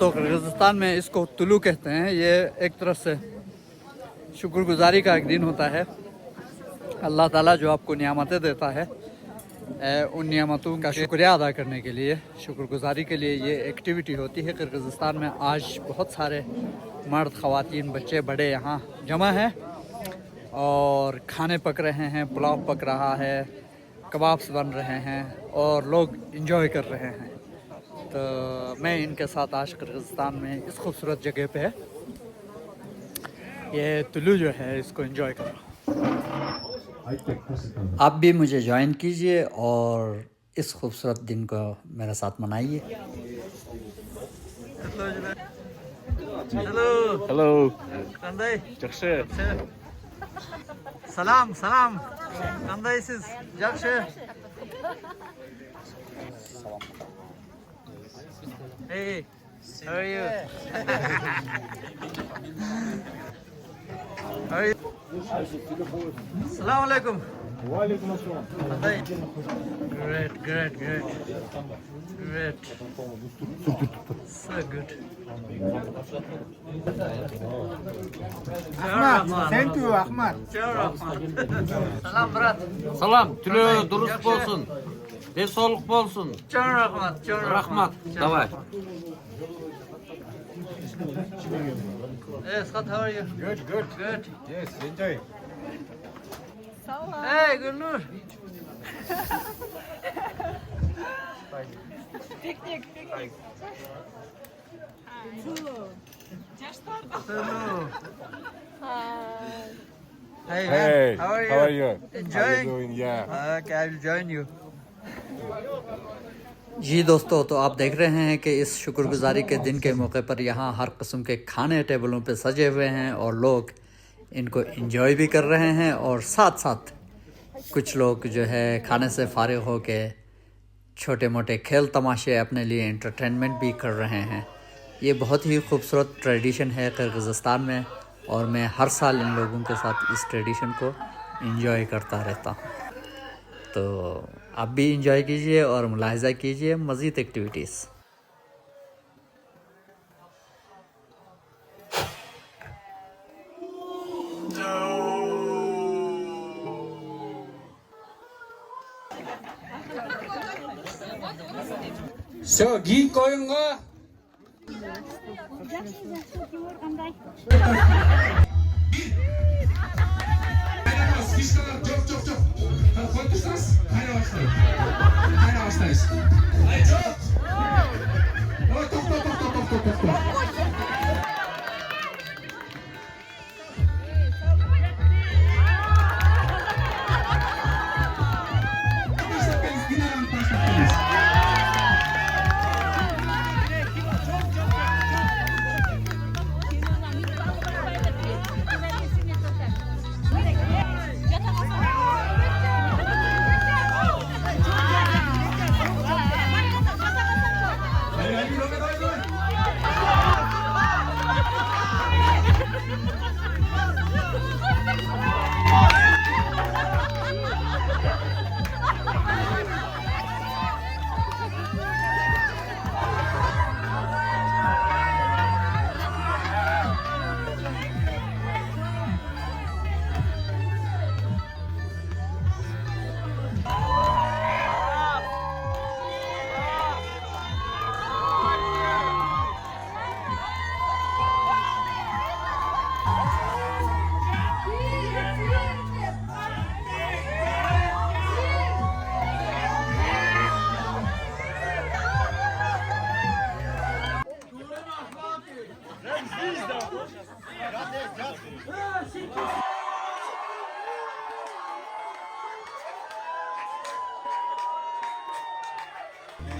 तो किर्गिज़स्तान में इसको तुलू कहते हैं। ये एक तरह से शुक्रगुजारी का एक दिन होता है। अल्लाह ताला जो आपको नियामतें देता है, उन नियामतों का शुक्रिया अदा करने के लिए, शुक्रगुजारी के लिए ये एक्टिविटी होती है। किर्गिज़स्तान में आज बहुत सारे मर्द, ख़वातीन, बच्चे, बड़े यहाँ जमा हैं और खाने पक रहे हैं, पुलाव पक रहा है, कबाब्स बन रहे हैं और लोग इंजॉय कर रहे हैं। तो मैं इनके साथ आज किर्गिज़स्तान में इस खूबसूरत जगह पे ये तुलू जो है इसको एंजॉय कर रहा हूँ। आप भी मुझे ज्वाइन कीजिए और इस खूबसूरत दिन को मेरे साथ मनाइए। हेलो हेलो कंदे жақсы सलाम सलाम कandaysiz жақсы Hey, how are you? How are you? Assalamu alaikum. Walaikum assalam. Great. So good. Ahmad, thank you Ahmad. Salam brat. Salam, Tylu durust bolsun. Densoluk bolsun. Çok rahmat. Rahmat. Davay. Hey Scott, how are you? Good. Yes, enjoy. Hey Gülnur. Picnic. Toolu. Hello. Hey man, Hey, how are you? how are you? Enjoying? How you doing? Yeah. Okay, I will join you. जी दोस्तों, तो आप देख रहे हैं कि इस शुक्रगुजारी के दिन के मौके पर यहाँ हर किस्म के खाने टेबलों पे सजे हुए हैं और लोग इनको एंजॉय भी कर रहे हैं और साथ साथ कुछ लोग जो है खाने से फारिग हो के छोटे मोटे खेल तमाशे अपने लिए एंटरटेनमेंट भी कर रहे हैं। ये बहुत ही खूबसूरत ट्रेडिशन है किर्गिज़स्तान में और मैं हर साल इन लोगों के साथ इस ट्रेडिशन को एंजॉय करता रहता हूँ। तो आप भी एंजॉय कीजिए और मुलाहिज़ा कीजिए मज़ीद activities. So, 기 거인가?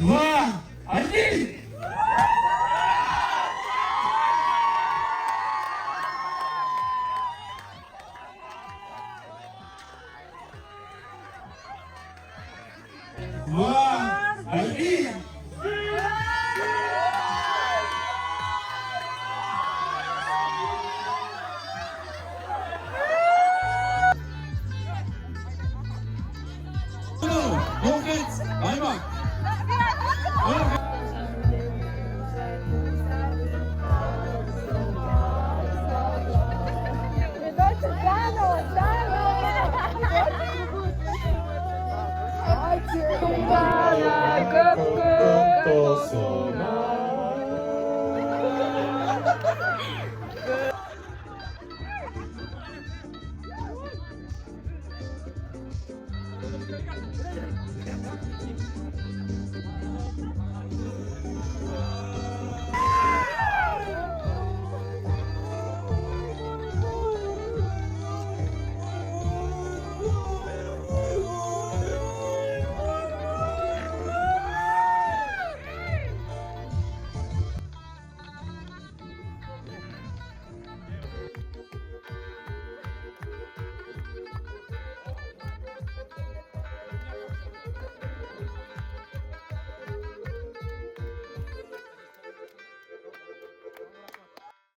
Wah, anjing! Wah, anjing!